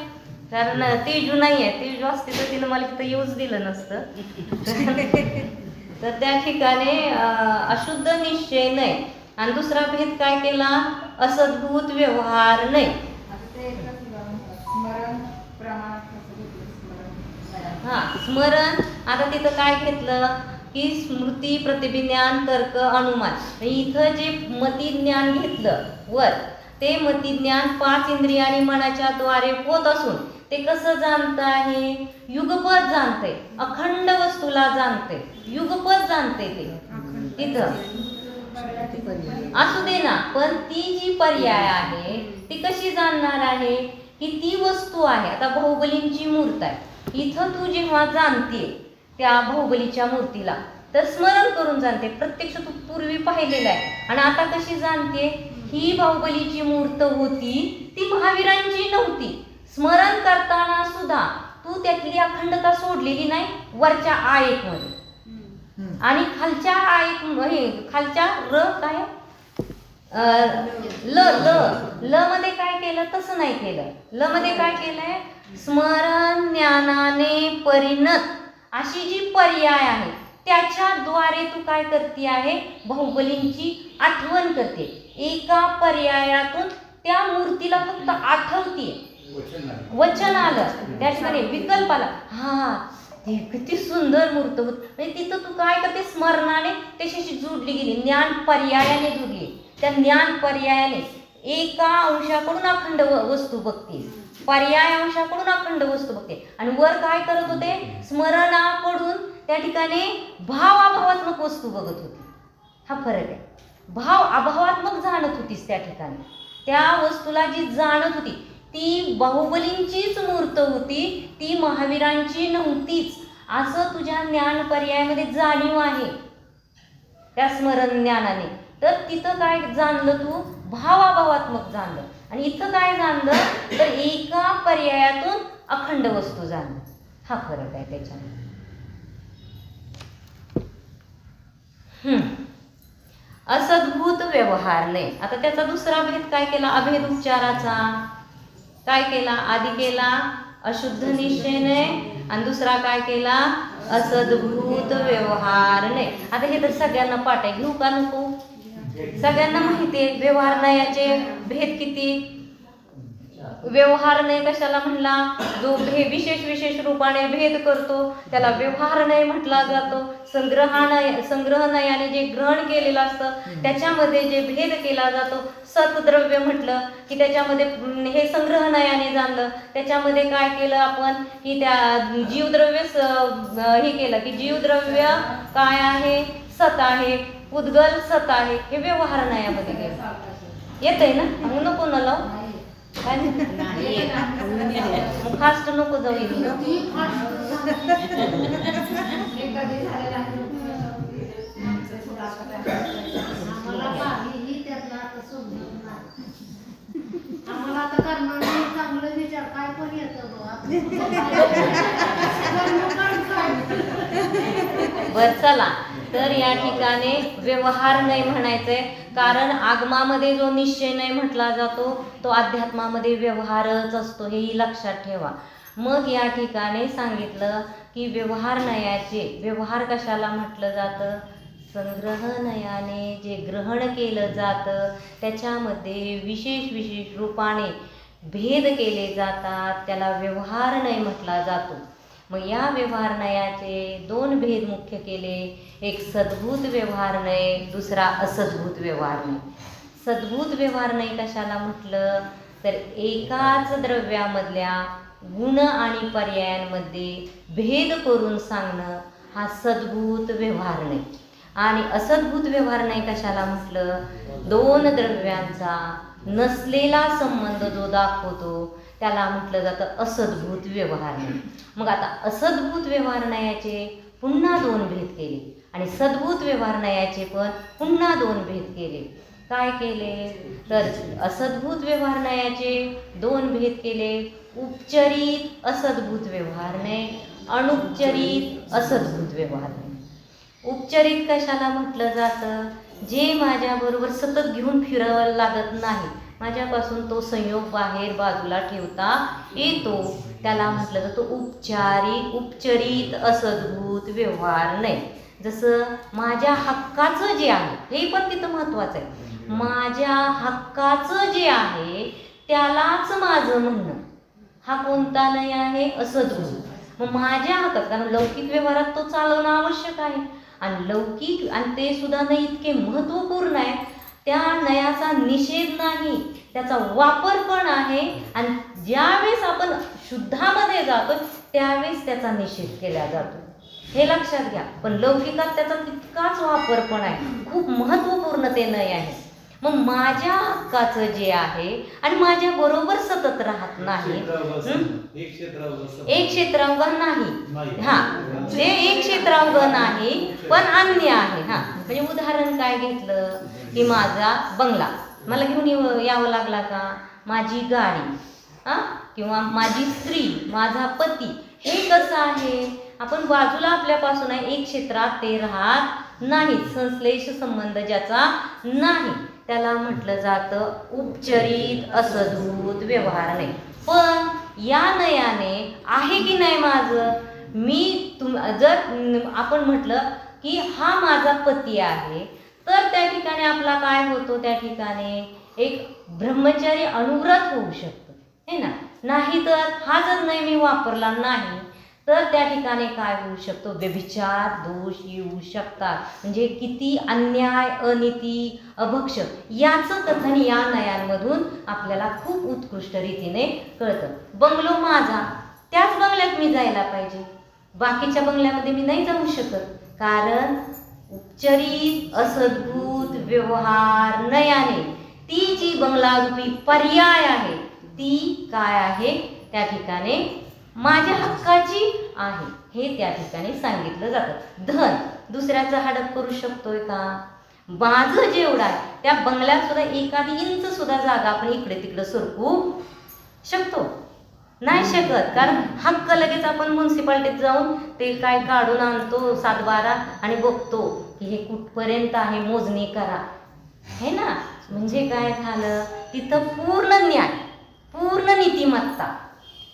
कारण तेजू नाही आहे तेजू असते तर तिनं मला तिथं येऊच दिलं नसतं तर त्या ठिकाणी अशुद्ध निश्चय नाही आणि दुसरा भेद काय केला असद्भूत व्यवहार नाही. हा स्मरण आता तिथं काय घेतलं की स्मृती प्रतिभिज्ञान तर्क अनुमान इथं जे मतिज्ञान घेतलं वर ते मतिज्ञान 5 इंद्रियांनी मनाच्या द्वारे होत असून ते कसं जाणत आहे युगपत जाणते अखंड वस्तूला जाणते युगपत जाणते ते तिथं असू दे ना पण ती जी पर्याय आहे ती कशी जाणणार आहे की ती वस्तू आहे. आता बाहुबलींची मूर्त आहे इथं तू जेव्हा जाणते त्या बाहुबलीच्या मूर्तीला तर स्मरण करून जाणते प्रत्यक्ष तू पूर्वी पाहिलेलं आहे आणि आता कशी जाणते ही बाहुबलीची मूर्त होती ती महावीरांची नव्हती. स्मरण करताना सुद्धा तू त्यातली अखंडता सोडलेली नाही वरच्या आयक मध्ये आणि खालच्या आयक खालच्या र काय ल ल ल मध्ये काय केलं तसं नाही केलं. ल मध्ये काय केलंय स्मरण ज्ञानाने परिणत अशी जी पर्याय आहे त्याच्याद्वारे तू काय करते आहे बाहुबलींची आठवण करते एका पर्यायातून त्या मूर्तीला फक्त आठवते वचन आलं त्या ठिकाणी विकल्प आला हा ती किती सुंदर मूर्त होत म्हणजे तिथं तू काय करते स्मरणाने त्याच्याशी जोडली गेली ज्ञान पर्यायाने जोडली त्या ज्ञान पर्यायाने एका अंशाकडून अखंड वस्तू बघते पर्याय अंशाकडून अखंड वस्तू बघते आणि वर काय करत होते स्मरणाकडून त्या ठिकाणी भाव अभावात्मक वस्तू बघत होती. हा फरक आहे भाव अभावात्मक जाणत होतीस त्या ठिकाणी त्या वस्तूला जी जाणत होती ती बाहुबलींचीच मूर्त होती ती महावीरांची नव्हतीच असं तुझ्या ज्ञान पर्यायामध्ये जाणीव आहे त्या स्मरण ज्ञानाने. तर तिथं काय जाणलं तू भावाभावात्मक जाणलं आणि इथं काय जाणलं तर एका पर्यायातून अखंड वस्तू जाणलं. हा फरक आहे त्याच्यामध्ये. असद्भूत व्यवहार नाही. आता त्याचा दुसरा भेद काय केला अभेद उपचाराचा काय केला आधी केला अशुद्ध निश्चय नाही आणि दुसरा काय केला असद्भूत व्यवहार नाही. आता हे तर सगळ्यांना पाठ आहे घेऊ का नको सगळ्यांना माहिती आहे व्यवहार नाही याचे भेद किती. व्यवहार नाही कशाला म्हणला जो विशेष रूपाने भेद करतो त्याला व्यवहार नाही म्हटला जातो. संग्रह नयाने जे ग्रहण केलेलं असतं त्याच्यामध्ये जे भेद केला जातो सतद्रव्य म्हटलं की त्याच्यामध्ये हे संग्रह नयाने जाणलं त्याच्यामध्ये काय केलं आपण की त्या जीवद्रव्य हे केलं की जीवद्रव्य काय आहे सत आहे उद्गल सत आहे हे व्यवहार नयामध्ये गेलं. येत आहे ना मग नको न लावू काय फास्ट नको जाऊ आम्हाला आता करणार चांगलं विचार काय पण येतं बर चला तर या ठिकाणी व्यवहार नाही म्हणायचंय कारण आगमामध्ये जो निश्चय नाही म्हटला जातो तो अध्यात्मामध्ये व्यवहारच असतो हेही लक्षात ठेवा. मग या ठिकाणी सांगितलं की व्यवहार नयाचे व्यवहार कशाला म्हटलं जातं संग्रह नयाने जे ग्रहण केलं जातं त्याच्यामध्ये विशेष रूपाने भेद केले जातात त्याला व्यवहार नाही म्हटला जातो. मग या व्यवहार नयाचे दोन भेद मुख्य केले एक सद्भूत व्यवहार नय दुसरा असद्भूत व्यवहार नय. सद्भूत व्यवहार नाही कशाला म्हटलं तर एकाच द्रव्यामधल्या गुण आणि पर्यायांमध्ये भेद करून सांगणं हा सद्भूत व्यवहार नाही. आणि असद्भूत व्यवहार नाही कशाला म्हटलं, दोन द्रव्यांचा नसलेला संबंध जो दाखवतो त्याला म्हटलं जातं असद्भूत व्यवहार नाही. मग आता असद्भूत व्यवहार नयाचे पुन्हा दोन भेद केले आणि सद्भूत व्यवहार नयाचे पण पुन्हा दोन भेद केले. काय केले तर असद्भूत व्यवहार नयाचे दोन भेद केले. उपचरित असद्भूत व्यवहार नय, अनुपचरित असद्भूत व्यवहार नय. उपचरित कशाला म्हटलं जातं, जे माझ्याबरोबर सतत घेऊन फिरावं लागत नाही, माझ्यापासून तो संयोग बाहेर बाजूला ठेवता येतो, त्याला म्हटलं जातं उपचरित असद्भूत व्यवहार नाही. जसं माझ्या हक्काचं जे आहे, हे पण तिथं महत्त्वाचं आहे, माझ्या हक्काचं जे आहे त्यालाच माझं म्हणणं, हा कोणता नाही आहे असद्भूत. मग माझ्या हक्कात, कारण लौकिक व्यवहारात तो चालवणं आवश्यक आहे आणि लौकिक आणि ते सुद्धा नाही इतके महत्त्वपूर्ण आहे, त्या नयाचा निषेध नाही, त्याचा वापर पण आहे. आणि ज्यावेळेस आपण शुद्धामध्ये जातो त्यावेळेस त्याचा निषेध केला जातो, हे लक्षात घ्या. पण लौकिकात त्याचा तितकाच वापर पण आहे, खूप महत्त्वपूर्ण ते नय आहे. मग माझ्या हक्काचं जे आहे आणि माझ्या बरोबर सतत राहत नाही, एक क्षेत्रांग नाही, हा ते एक क्षेत्रांग नाही पण अन्य आहे. हा म्हणजे उदाहरण काय घेतलं की माझा बंगला मला घेऊन यावं लागला का, माझी गाडी, किंवा माझी स्त्री, माझा पती, हे कसं आहे, आपण बाजूला आपल्यापासून आहे, एक क्षेत्रात ते राहत नाही, संश्लेष संबंध ज्याचा नाही, त्याला म्हटलं जातं उपचरित असद्भूत व्यवहार नाही. पण या नयाने आहे की नाही माझं, मी जर आपण म्हटलं की हा माझा पती आहे, तर त्या ठिकाणी आपला काय होतो, त्या ठिकाणी एक ब्रह्मचारी अनुव्रत होऊ शकतं, हे ना. नाही तर हा जर नाही मी वापरला नाही तर त्या ठिकाणी काय होऊ शकतो, व्यभिचार दोष येऊ शकतात. म्हणजे किती अन्याय, अनिती, अभक्ष याचं कथन या नयांमधून आपल्याला खूप उत्कृष्ट रीतीने कळतं. बंगलो माझा, त्याच बंगल्यात मी जायला पाहिजे, बाकीच्या बंगल्यामध्ये मी नाही जाऊ शकत, कारण उपचरित असद्भूत व्यवहार नयाने ती जी बंगलारूपी पर्याय आहे ती काय आहे, त्या ठिकाणी माझ्या हक्काची आहे, हे त्या ठिकाणी सांगितलं जातं. धन दुसऱ्याचं हडप करू शकतोय का, माझं जेवढं आहे त्या बंगल्यात सुद्धा एखादी इंच सुद्धा जागा आपण इकडे तिकडे सरकू शकतो नाही शकत, कारण हक्क लगेच आपण म्युन्सिपाल्टीत जाऊन ते काय काढून आणतो 7-12 आणि बघतो की हे कुठपर्यंत आहे, मोजणी करा, हे ना. म्हणजे काय झालं, तिथं पूर्ण न्याय, पूर्ण नीतिमत्ता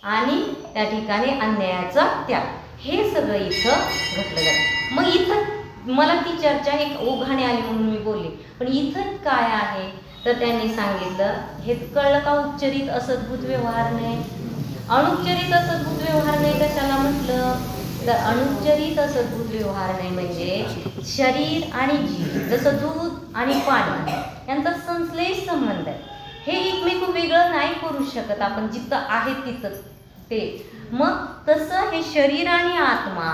आणि त्या ठिकाणी अन्यायाचा त्याग, हे सगळं इथं घटलं जातं. मग इथं मला ती चर्चा एक ओघाने आली म्हणून मी बोलले, पण इथं काय आहे तर त्यांनी सांगितलं, हे कळलं का, उपचरित असद्भूत व्यवहार नाही, अनुपचरित असद्भूत व्यवहार नाही कशाला म्हटलं तर अनुपचरित असद्भूत व्यवहार नाही म्हणजे शरीर आणि जीव, जसं दूध आणि पाणी यांचा संश्लेष संबंध आहे, हे एकमेक वेगळं नाही करू शकत आपण, जिथं आहे तिथं ते. मग तसं हे शरीर आणि आत्मा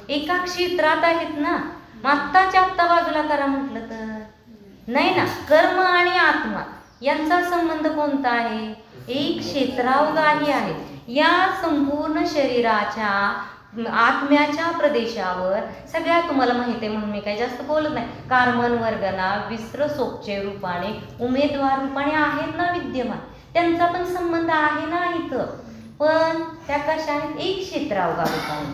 एका क्षेत्रात आहेत ना, आत्ताच्या आत्ता बाजूला करा म्हटलं तर नाही ना. कर्म आणि आत्मा यांचा संबंध कोणता आहे, एक क्षेत्रावगाही आहे. या संपूर्ण शरीराच्या आत्म्याच्या प्रदेशावर सगळ्या तुम्हाला माहिती आहे म्हणून मी काही जास्त बोलत नाही, कार्बन वर्गना विस्त्र सोपचे रूपाने उमेदवार रूपाने आहेत ना विद्यमान, त्यांचा पण संबंध आहे ना इथं, पण त्या कशा आहेत, एक क्षेत्रावगा रूपाने.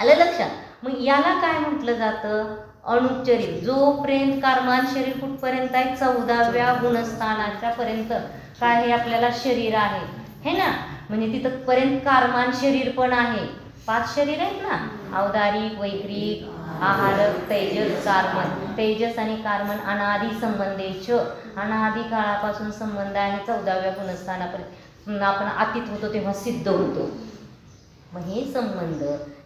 आलं लक्षात. मग याला काय म्हटलं जातं, अनुपचरित. जोपर्यंत कार्मान शरीर कुठपर्यंत आहे, 14व्या गुणस्थानाच्या पर्यंत काय हे आपल्याला शरीर आहे, हे ना. म्हणजे तिथं पर्यंत कार्मान शरीर पण आहे, 5 शरीर आहेत ना, औदारिक, वैक्रिक, आहारक, तेजस, कार्मन. तेजस आणि कार्मन अनादी संबंधेच, अनादी काळापासून संबंध आहे, 14व्या गुणस्थानापर्यंत आपण अतीत होतो तेव्हा सिद्ध होतो. मग हे संबंध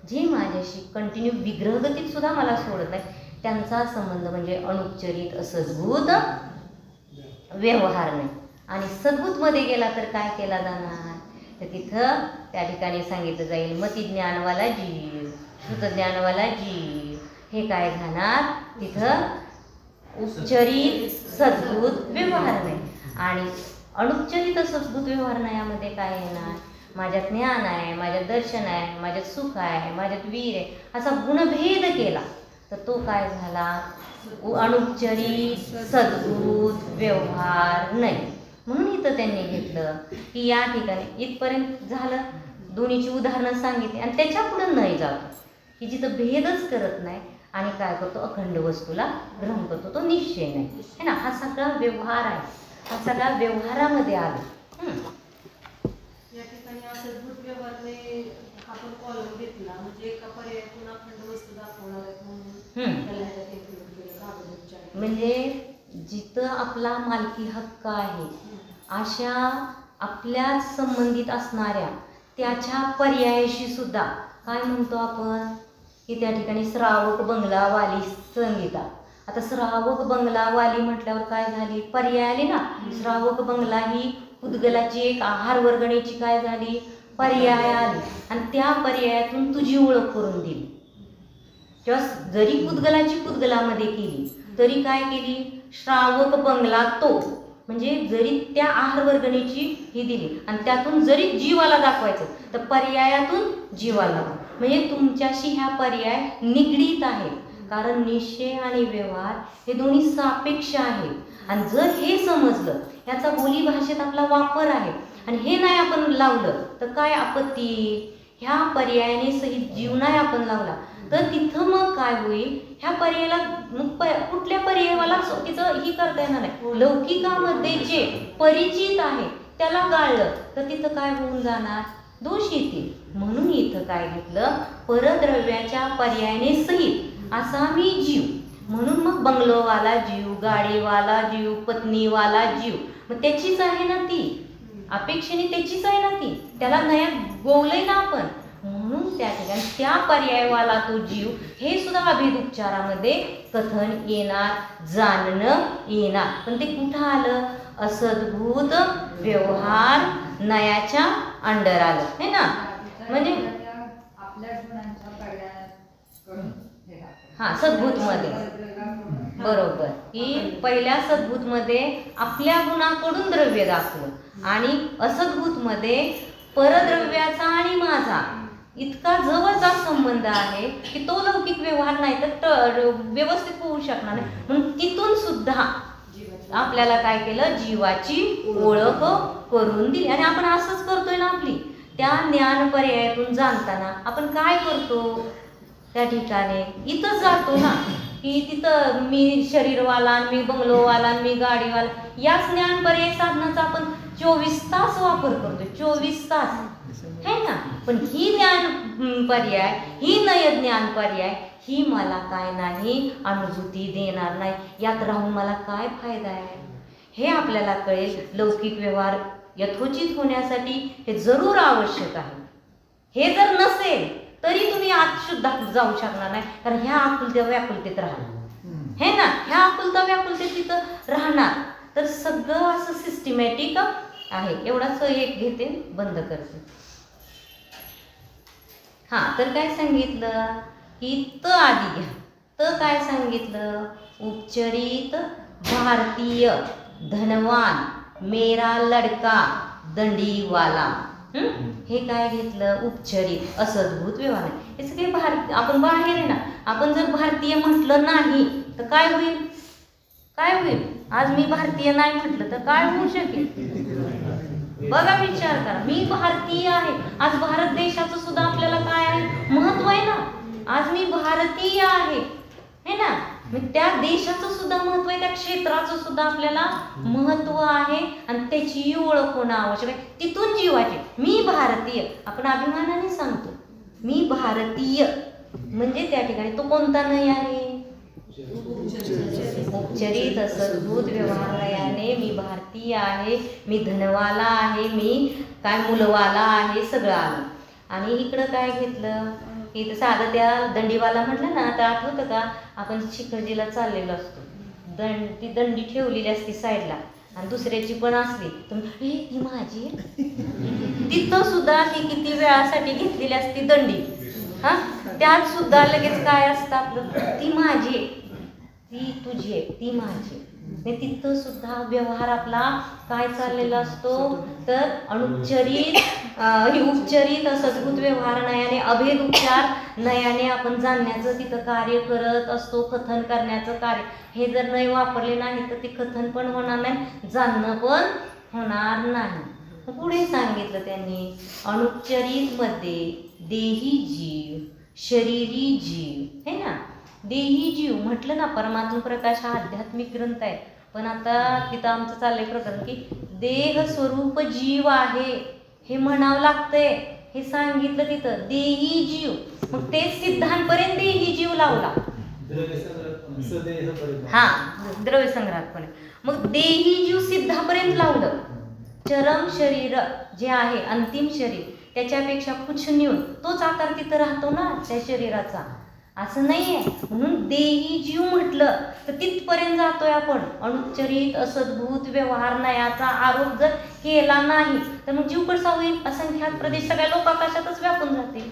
जे माझ्याशी कंटिन्यू विग्रहगतीत सुद्धा मला सोडत नाही, त्यांचा संबंध म्हणजे अनुपचरित असद्भूत व्यवहार नाही. आणि सद्गुतमध्ये गेला तर काय केला जाणार? तर तिथं त्या ठिकाणी सांगितलं जाईल मतिज्ञानवाला जीव, श्रुतज्ञानवाला जीव. हे काय जाणार? तिथं उपचरित सद्गुत व्यवहार नाही. आणि अनुपचरित सद्गुत व्यवहार नाही. यामध्ये काय येणार? माझ्यात ज्ञान आहे, माझ्यात दर्शन आहे, माझ्यात सुख आहे, माझ्यात वीर आहे, असा गुणभेद केला तर तो काय झाला? अनुपचरित सद्गुत व्यवहार नाही. म्हणून इथं त्यांनी घेतलं की या ठिकाणी इथपर्यंत झालं, दोन्हीची उदाहरणं सांगितली आणि त्याच्या पुढे नाही जातो की जिथं भेदच करत नाही आणि काय करतो? अखंड वस्तूला ग्रहण करतो, तो निश्चय नाही है ना. हा सगळा व्यवहार आहे, हा सगळा व्यवहारामध्ये आला. या ठिकाणी असद्भूत व्यवहारने आपण कॉलम घेतला म्हणजे एका पर्यायातून अखंड वस्तू दाखवणार आहेत म्हणून त्याला ह्याच्यात include केलं कागदोपचार. म्हणजे जिथं आपला मालकी हक्क आहे अशा आपल्या संबंधित असणाऱ्या त्याच्या पर्यायाशी सुद्धा काय म्हणतो आपण की त्या ठिकाणी श्रावक बंगलावाली संगीता. आता श्रावक बंगलावाली म्हटल्यावर काय झाली? पर्याय आली ना. श्रावक बंगला ही पुद्गलाची एक आहार वर्गणीची काय झाली? पर्याय आली आणि त्या पर्यायातून तुझी ओळख करून दिली. किंवा जरी पुद्गलाची पुद्गलामध्ये केली तरी काय केली? श्रावक बंगला तो म्हणजे जरी त्या आहार वर्गणीची ही दिली आणि त्यातून जरी जीवाला दाखवायचं तर पर्यायातून जीवाला, म्हणजे तुमच्याशी ह्या पर्याय निगडीत आहे. कारण निश्चय आणि व्यवहार हे दोन्ही सापेक्ष आहे. आणि जर हे समजलं, ह्याचा बोली भाषेत आपला वापर आहे आणि हे नाही आपण लावलं तर काय आपत्ती? ह्या पर्यायाने सहित जीव नाही आपण लावला तर तिथं मग काय होईल? ह्या पर्यायाला मग कुठल्या पर्यायाला तिचं ही करता येणार नाही. लौकिकामध्ये जे परिचित आहे त्याला गाळलं तर तिथं काय होऊन जाणार? दोष येतील. म्हणून इथं काय घेतलं? परद्रव्याच्या पर्यायाने सहित असा मी जीव. म्हणून मग बंगलोवाला जीव, गाडीवाला जीव, पत्नीवाला जीव, मग त्याचीच आहे ना ती, अपेक्षेने त्याचीच आहे ना ती, त्याला नया गोवलंय ना आपण. म्हणून त्या ठिकाणी त्या पर्यायवाला तो जीव हे सुद्धा अभेद उपचारामध्ये कथन येणार, जाणणं येणार. पण ते कुठं आलं? असद्भूत व्यवहार नयाच्या अंडर आलं है ना. म्हणजे आपल्या गुणांच्या पर्यायाकडून हा सद्भूतमध्ये बरोबर की पहिल्या सद्भूतमध्ये आपल्या गुणाकडून द्रव्य दाखवलं आणि असद्भूतमध्ये परद्रव्याचा आणि माझा इतका जवळचा संबंध आहे की तो लौकिक व्यवहार नाही तर व्यवस्थित होऊ शकणार नाही. म्हणून तिथून सुद्धा आपल्याला काय केलं? जीवाची ओळख करून दिली. आणि आपण असंच करतोय ना. आपली त्या ज्ञान पर्यायातून जाणताना आपण काय करतो? त्या ठिकाणी इथंच जातो ना की तिथं मी शरीरवाला आणि मी बंगलोवाला आणि मी गाडीवाला याच ज्ञान पर्याय साधनाचा आपण 24 तास वापर करतो. 24 तास है ना. पण ही ज्ञान पर्याय, ही नय ज्ञान पर्याय ही मला काय नाही अनुभूती देणार नाही. यात राहून मला काय फायदा आहे हे आपल्याला कळेल. लौकिक व्यवहार यथोचित होण्यासाठी हे जरूर आवश्यक आहे. हे जर नसेल तरी तुम्ही आत सुद्धा जाऊ शकणार नाही. कारण ह्या आकुलत्या व्याकुलतेत राहणार है ना. ह्या आकुलता व्याकुलतेत तिथं राहणार. तर सगळं असं सिस्टमॅटिक आहे. एवढाच एक घेते, बंद करते. हा तर काय सांगितलं की त आधी घ्या. त काय सांगितलं? उपचरित भारतीय धनवान मेरा लडका दंडीवाला. हे काय घेतलं? उपचरित असद्भूत व्यवहार. हे सगळे आपण बाहेर आहे ना. आपण जर भारतीय म्हटलं नाही तर काय होईल? काय होईल? आज मी भारतीय नाही म्हटलं तर काय होऊ शकेल? बघा, विचार करा. मी भारतीय आहे. आज भारत देशाचं सुद्धा आपल्याला काय आहे? महत्व आहे ना. आज मी भारतीय आहे है ना. मग त्या देशाचं सुद्धा महत्व आहे, त्या क्षेत्राचं सुद्धा आपल्याला महत्व आहे आणि त्याची ओळख होणं आवश्यक आहे. तिथून जीवाचे मी भारतीय आपण अभिमानाने सांगतो. मी भारतीय म्हणजे त्या ठिकाणी तो कोणता नाही आहे? उपचरित असद्भूत व्यवहाराने मी भारतीय आहे, मी धनवाला आहे, मी काय मुलवाला आहे, सगळं आलं. आणि इकडं काय घेतलं? इथं साधं त्या दंडीवाला म्हटलं ना तर आठवतं का? आपण शिखरजीला चाललेलो असतो, ती दंडी ठेवलेली असते साईडला आणि दुसऱ्याची पण असली तुम्ही हे ती माझी आहे. तिथं सुद्धा ती किती वेळासाठी घेतलेली असती दंडी, हा त्यात सुद्धा लगेच काय असतं आपलं, ती माझी आहे, ती तुझी आहे, ती माझी. तिथं सुद्धा व्यवहार आपला काय चाललेला असतो तर अनुच्चरित उपचरित असद्भूत व्यवहार नयाने अभेद उपचार नयाने आपण जाणण्याचं तिथं कार्य करत असतो. कथन करण्याचं कार्य हे जर नाही वापरले नाही तर ते कथन पण होणार नाही, जाणणं पण होणार नाही. पुढे सांगितलं त्यांनी अनुच्चरित मध्ये देही जीव शरीरी जीव है ना. देही जीव म्हटलं ना, परमात्मा प्रकाश हा आध्यात्मिक ग्रंथ आहे, पण आता तिथं आमचं चाललंय प्रकरण की देह स्वरूप जीव आहे हे म्हणावं लागतंय. हे सांगितलं तिथं देही जीव, मग तेच सिद्धांतपर्यंत देही जीव लावला, हा द्रव्य संग्रहातपणे. मग देही जीव सिद्धापर्यंत लावलं. चरम शरीर जे आहे अंतिम शरीर त्याच्यापेक्षा कुछ न्यून तोच आकार तिथं राहतो ना त्या शरीराचा, असं नाही आहे. म्हणून देही जीव म्हटलं तर तिथपर्यंत जातोय आपण. अनुच्चरित असद्भूत व्यवहार नयाचा आरोप जर केला नाही तर मग जीव कसा होईल, असंख्यात प्रदेश सगळ्या लोक आकाशातच व्यापून जातील,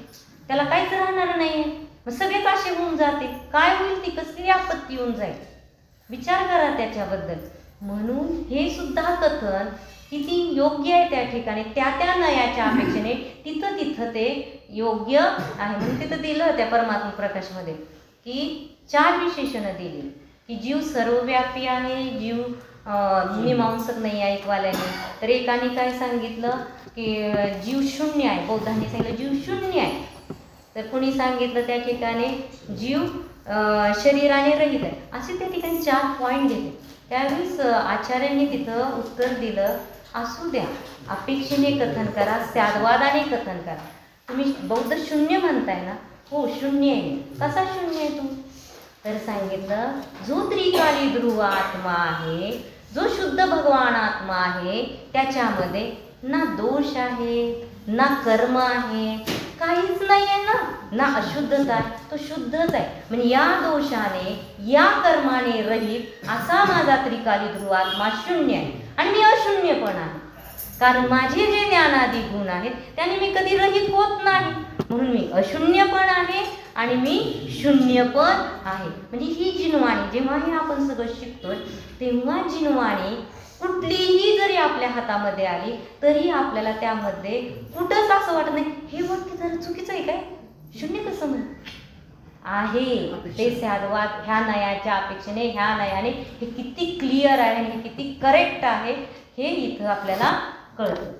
त्याला काहीच राहणार नाहीये. मग सगळेच असे होऊन जातील, काय होईल, ती कसली आपत्ती येऊन जाईल. विचार करा त्याच्याबद्दल. म्हणून हे सुद्धा कथन किती योग्य आहे त्या ठिकाणी, त्या नयाच्या अपेक्षेने तिथं ते योग्य आहे. म्हणून तिथं दिलं त्या परमात्मा प्रकाशमध्ये की 4 विशेषणं दिली की जीव सर्वव्यापी आहे, जीव मीमांसक नाही आहे एकवाल्याने. तर एकाने काय सांगितलं की जीव शून्य आहे, बौद्धांनी सांगितलं जीव शून्य आहे. तर कोणी सांगितलं त्या ठिकाणी जीव शरीराने रहित आहे. असे त्या ठिकाणी 4 पॉईंट दिले. त्यावेळेस आचार्यांनी तिथं उत्तर दिलं, असू द्या, अपेक्षेने कथन करा, स्यादवादाने कथन करा. तुम्ही बौद्ध शून्य म्हणताय ना, हो शून्य आहे. कसा शून्य आहे तू, तर सांगितलं जो त्रिकाली ध्रुव आत्मा आहे, जो शुद्ध भगवान आत्मा आहे, त्याच्यामध्ये ना दोष आहे ना कर्म आहे, काहीच नाही आहे ना अशुद्धता आहे, तो शुद्धच आहे. म्हणजे या दोषाने या कर्माने रहित असा माझा त्रिकाली ध्रुव आत्मा शून्य आहे. आणि मी अशून्य पण आहे, कारण माझे जे ज्ञानादी गुण आहेत त्याने मी कधी रहित होत नाही. म्हणून मी अशून्य पण आहे आणि मी शून्य पण आहे. म्हणजे ही जिनवाणी जेव्हा हे आपण सगळं शिकतोय तेव्हा जिनवाणी कुठलीही जरी आपल्या हातामध्ये आली तरी आपल्याला त्यामध्ये कुठंच असं वाटत नाही हे वाक्य जरा चुकीचं आहे काय, शून्य कसं म्हण आहे. ते स्यादवाद ह्या नयाच्या अपेक्षेने ह्या नयाने हे किती क्लिअर आहे आणि हे किती करेक्ट आहे हे इथं आपल्याला कळतं.